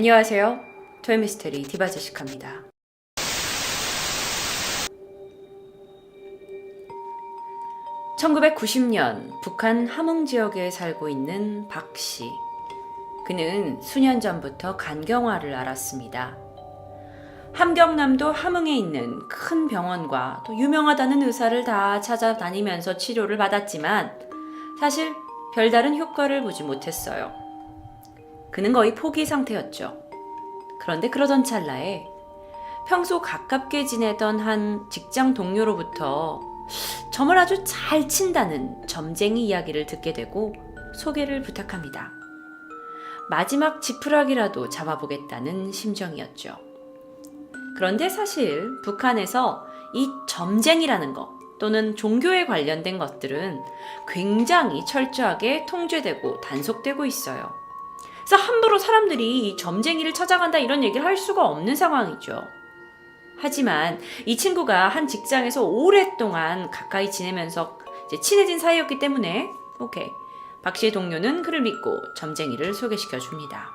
안녕하세요. 토요미스테리 디바제시카입니다. (1990년) 북한 함흥 지역에 살고 있는 박씨. 그는 수년 전부터 간경화를 앓았습니다. 함경남도 함흥에 있는 큰 병원과 또 유명하다는 의사를 다 찾아다니면서 치료를 받았지만 사실 별다른 효과를 보지 못했어요. 그는 거의 포기 상태였죠. 그런데 그러던 찰나에 평소 가깝게 지내던 한 직장 동료로부터 점을 아주 잘 친다는 점쟁이 이야기를 듣게 되고 소개를 부탁합니다. 마지막 지푸라기라도 잡아보겠다는 심정이었죠. 그런데 사실 북한에서 이 점쟁이라는 것 또는 종교에 관련된 것들은 굉장히 철저하게 통제되고 단속되고 있어요. 그래서 함부로 사람들이 이 점쟁이를 찾아간다 이런 얘기를 할 수가 없는 상황이죠. 하지만 이 친구가 한 직장에서 오랫동안 가까이 지내면서 이제 친해진 사이였기 때문에 박 씨의 동료는 그를 믿고 점쟁이를 소개시켜 줍니다.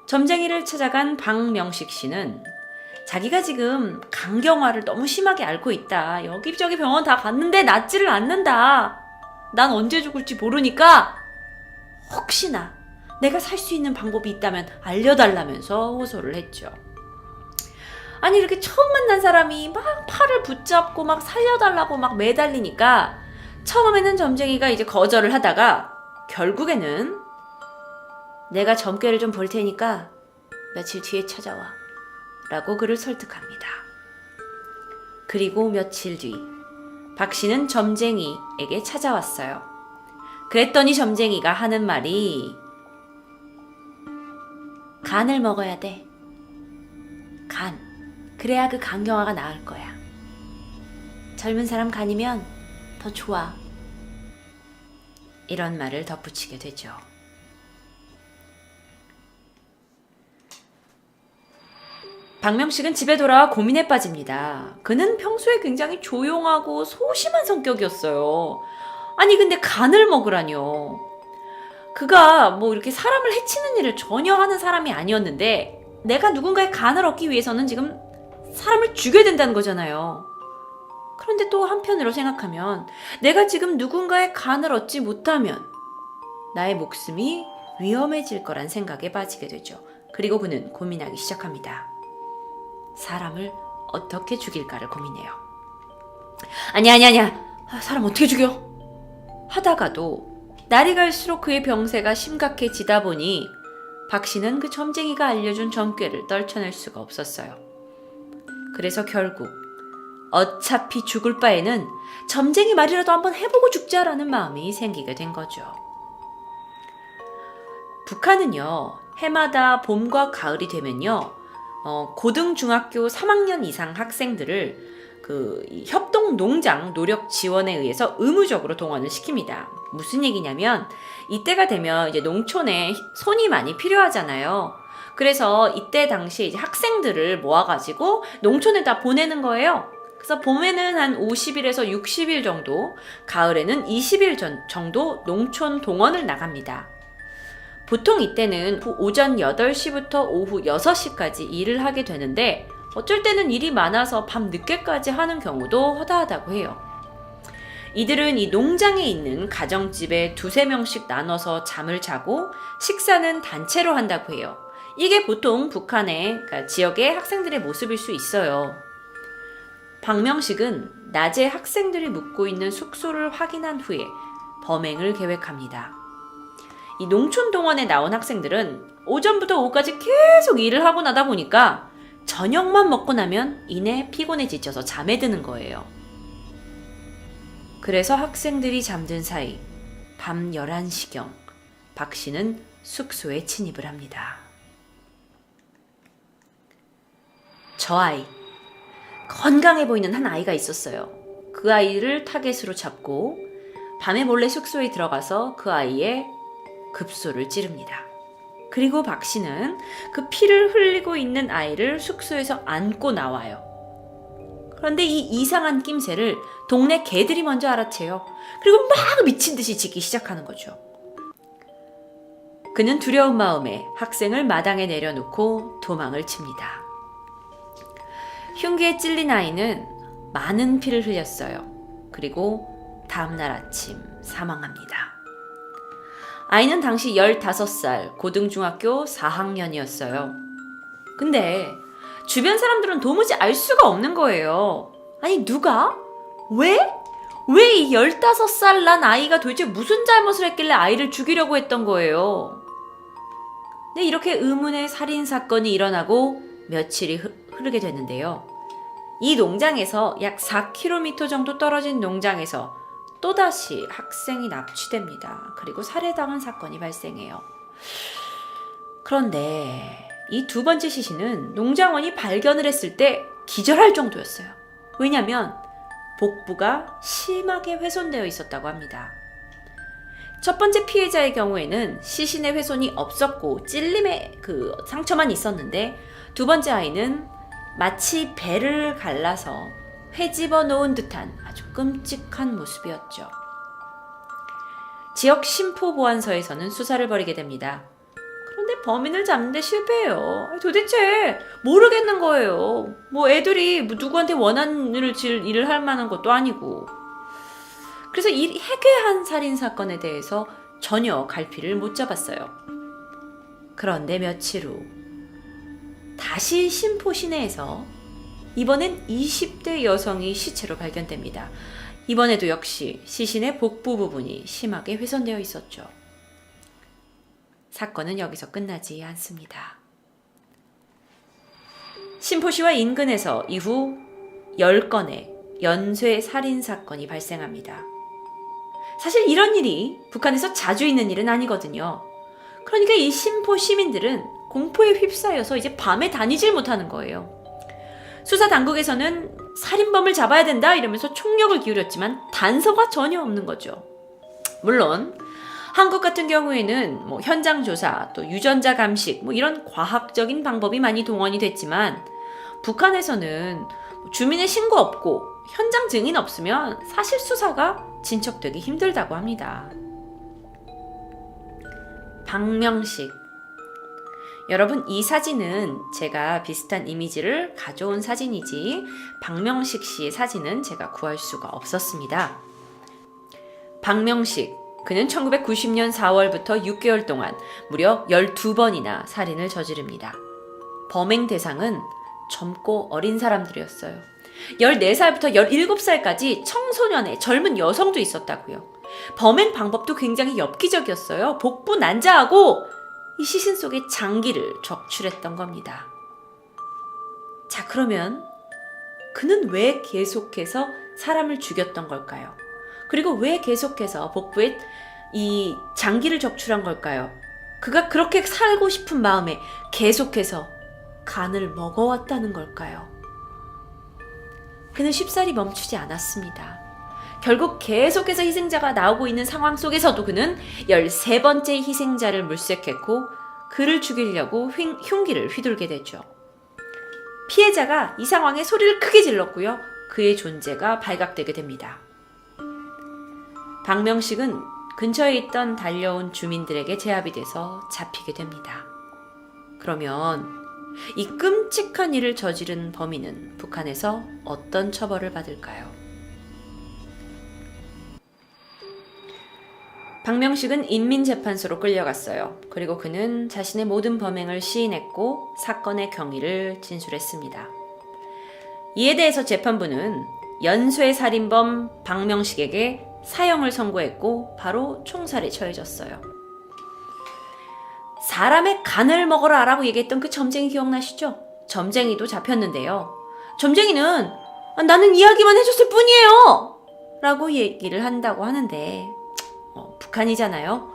점쟁이를 찾아간 박명식 씨는 자기가 지금 간경화를 너무 심하게 앓고 있다. 여기저기 병원 다 갔는데 낫지를 않는다. 난 언제 죽을지 모르니까 혹시나 내가 살 수 있는 방법이 있다면 알려달라면서 호소를 했죠. 아니 이렇게 처음 만난 사람이 막 팔을 붙잡고 막 살려달라고 막 매달리니까 처음에는 점쟁이가 이제 거절을 하다가 결국에는 내가 점괘를 좀 볼 테니까 며칠 뒤에 찾아와 라고 그를 설득합니다. 그리고 며칠 뒤 박 씨는 점쟁이에게 찾아왔어요. 그랬더니 점쟁이가 하는 말이 간을 먹어야 돼. 간. 그래야 그 간경화가 나을 거야. 젊은 사람 간이면 더 좋아. 이런 말을 덧붙이게 되죠. 박명식은 집에 돌아와 고민에 빠집니다. 그는 평소에 굉장히 조용하고 소심한 성격이었어요. 아니 근데 간을 먹으라뇨. 그가 뭐 이렇게 사람을 해치는 일을 전혀 하는 사람이 아니었는데 내가 누군가의 간을 얻기 위해서는 지금 사람을 죽여야 된다는 거잖아요. 그런데 또 한편으로 생각하면 내가 지금 누군가의 간을 얻지 못하면 나의 목숨이 위험해질 거란 생각에 빠지게 되죠. 그리고 그는 고민하기 시작합니다. 사람을 어떻게 죽일까를 고민해요. 아니야. 사람 어떻게 죽여? 하다가도 날이 갈수록 그의 병세가 심각해지다 보니 박 씨는 그 점쟁이가 알려준 점괘를 떨쳐낼 수가 없었어요. 그래서 결국 어차피 죽을 바에는 점쟁이 말이라도 한번 해보고 죽자라는 마음이 생기게 된 거죠. 북한은요, 해마다 봄과 가을이 되면요, 고등, 중학교 3학년 이상 학생들을 협동 농장 노력 지원에 의해서 의무적으로 동원을 시킵니다. 무슨 얘기냐면 이때가 되면 이제 농촌에 손이 많이 필요하잖아요. 그래서 이때 당시에 이제 학생들을 모아가지고 농촌에다 보내는 거예요. 그래서 봄에는 한 50일에서 60일 정도, 가을에는 20일 정도 농촌 동원을 나갑니다. 보통 이때는 오전 8시부터 오후 6시까지 일을 하게 되는데 어쩔 때는 일이 많아서 밤 늦게까지 하는 경우도 허다하다고 해요. 이들은 이 농장에 있는 가정집에 2-3명씩 나눠서 잠을 자고 식사는 단체로 한다고 해요. 이게 보통 북한의 그러니까 지역의 학생들의 모습일 수 있어요. 박명식은 낮에 학생들이 묵고 있는 숙소를 확인한 후에 범행을 계획합니다. 이 농촌 동원에 나온 학생들은 오전부터 오후까지 계속 일을 하고 나다 보니까 저녁만 먹고 나면 이내 피곤에 지쳐서 잠에 드는 거예요. 그래서 학생들이 잠든 사이 밤 11시경 박 씨는 숙소에 침입을 합니다. 저 아이, 건강해 보이는 한 아이가 있었어요. 그 아이를 타겟으로 잡고 밤에 몰래 숙소에 들어가서 그 아이의 급소를 찌릅니다. 그리고 박 씨는 그 피를 흘리고 있는 아이를 숙소에서 안고 나와요. 그런데 이 이상한 낌새를 동네 개들이 먼저 알아채요. 그리고 막 미친 듯이 짖기 시작하는 거죠. 그는 두려운 마음에 학생을 마당에 내려놓고 도망을 칩니다. 흉기에 찔린 아이는 많은 피를 흘렸어요. 그리고 다음날 아침 사망합니다. 아이는 당시 15살 고등중학교 4학년이었어요. 근데 주변 사람들은 도무지 알 수가 없는 거예요. 아니 누가? 왜 이 15살 난 아이가 도대체 무슨 잘못을 했길래 아이를 죽이려고 했던 거예요? 네, 이렇게 의문의 살인사건이 일어나고 며칠이 흐르게 됐는데요. 이 농장에서 약 4km 정도 떨어진 농장에서 또다시 학생이 납치됩니다. 그리고 살해당한 사건이 발생해요. 그런데 이 두 번째 시신은 농장원이 발견을 했을 때 기절할 정도였어요. 왜냐하면 복부가 심하게 훼손되어 있었다고 합니다. 첫 번째 피해자의 경우에는 시신의 훼손이 없었고 찔림의 그 상처만 있었는데 두 번째 아이는 마치 배를 갈라서 회집어 놓은 듯한 아주 끔찍한 모습이었죠. 지역 심포보안서에서는 수사를 벌이게 됩니다. 그런데 범인을 잡는데 실패해요. 도대체 모르겠는 거예요. 뭐 애들이 누구한테 원한을 질 일을 할 만한 것도 아니고. 그래서 이 해괴한 살인사건에 대해서 전혀 갈피를 못 잡았어요. 그런데 며칠 후 다시 심포 시내에서 이번엔 20대 여성이 시체로 발견됩니다. 이번에도 역시 시신의 복부 부분이 심하게 훼손되어 있었죠. 사건은 여기서 끝나지 않습니다. 심포시와 인근에서 이후 10건의 연쇄 살인사건이 발생합니다. 사실 이런 일이 북한에서 자주 있는 일은 아니거든요. 그러니까 이 심포 시민들은 공포에 휩싸여서 이제 밤에 다니질 못하는 거예요. 수사 당국에서는 살인범을 잡아야 된다 이러면서 총력을 기울였지만 단서가 전혀 없는 거죠. 물론 한국 같은 경우에는 뭐 현장 조사, 또 유전자 감식, 뭐 이런 과학적인 방법이 많이 동원이 됐지만 북한에서는 주민의 신고 없고 현장 증인 없으면 사실 수사가 진척되기 힘들다고 합니다. 박명식. 여러분, 이 사진은 제가 비슷한 이미지를 가져온 사진이지 박명식 씨의 사진은 제가 구할 수가 없었습니다. 박명식, 그는 1990년 4월부터 6개월 동안 무려 12번이나 살인을 저지릅니다. 범행 대상은 젊고 어린 사람들이었어요. 14살부터 17살까지 청소년의 젊은 여성도 있었다고요. 범행 방법도 굉장히 엽기적이었어요. 복부 난자하고 이 시신 속에 장기를 적출했던 겁니다. 자, 그러면 그는 왜 계속해서 사람을 죽였던 걸까요? 그리고 왜 계속해서 복부에 이 장기를 적출한 걸까요? 그가 그렇게 살고 싶은 마음에 계속해서 간을 먹어왔다는 걸까요? 그는 쉽사리 멈추지 않았습니다. 결국 계속해서 희생자가 나오고 있는 상황 속에서도 그는 13번째 희생자를 물색했고 그를 죽이려고 흉기를 휘둘게 되죠. 피해자가 이 상황에 소리를 크게 질렀고요. 그의 존재가 발각되게 됩니다. 박명식은 근처에 있던 달려온 주민들에게 제압이 돼서 잡히게 됩니다. 그러면 이 끔찍한 일을 저지른 범인은 북한에서 어떤 처벌을 받을까요? 박명식은 인민재판소로 끌려갔어요. 그리고 그는 자신의 모든 범행을 시인했고 사건의 경위를 진술했습니다. 이에 대해서 재판부는 연쇄살인범 박명식에게 사형을 선고했고 바로 총살에 처해졌어요. 사람의 간을 먹어라 라고 얘기했던 그 점쟁이 기억나시죠? 점쟁이도 잡혔는데요. 점쟁이는 나는 이야기만 해줬을 뿐이에요! 라고 얘기를 한다고 하는데 북한이잖아요.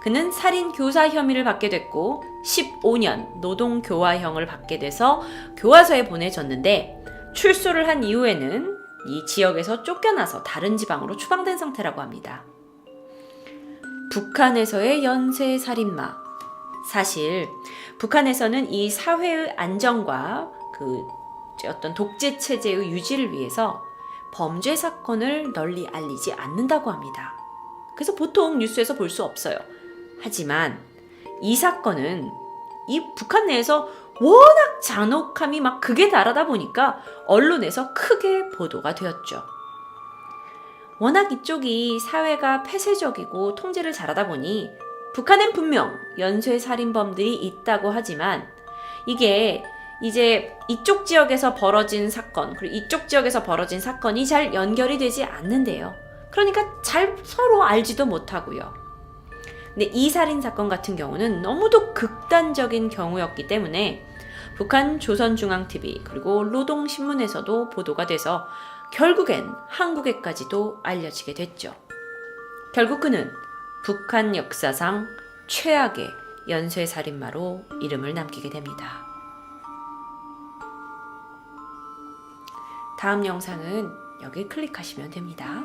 그는 살인 교사 혐의를 받게 됐고 15년 노동교화형을 받게 돼서 교화소에 보내졌는데 출소를 한 이후에는 이 지역에서 쫓겨나서 다른 지방으로 추방된 상태라고 합니다. 북한에서의 연쇄살인마. 사실 북한에서는 이 사회의 안정과 그 어떤 독재 체제의 유지를 위해서 범죄 사건을 널리 알리지 않는다고 합니다. 그래서 보통 뉴스에서 볼 수 없어요. 하지만 이 사건은 이 북한 내에서 워낙 잔혹함이 막 극에 달하다 보니까 언론에서 크게 보도가 되었죠. 워낙 이쪽이 사회가 폐쇄적이고 통제를 잘하다 보니 북한엔 분명 연쇄살인범들이 있다고 하지만 이게 이제 이쪽 지역에서 벌어진 사건, 그리고 이쪽 지역에서 벌어진 사건이 잘 연결이 되지 않는데요. 그러니까 잘 서로 알지도 못하고요. 근데 이 살인사건 같은 경우는 너무도 극단적인 경우였기 때문에 북한 조선중앙TV 그리고 노동신문에서도 보도가 돼서 결국엔 한국에까지도 알려지게 됐죠. 결국 그는 북한 역사상 최악의 연쇄살인마로 이름을 남기게 됩니다. 다음 영상은 여기 클릭하시면 됩니다.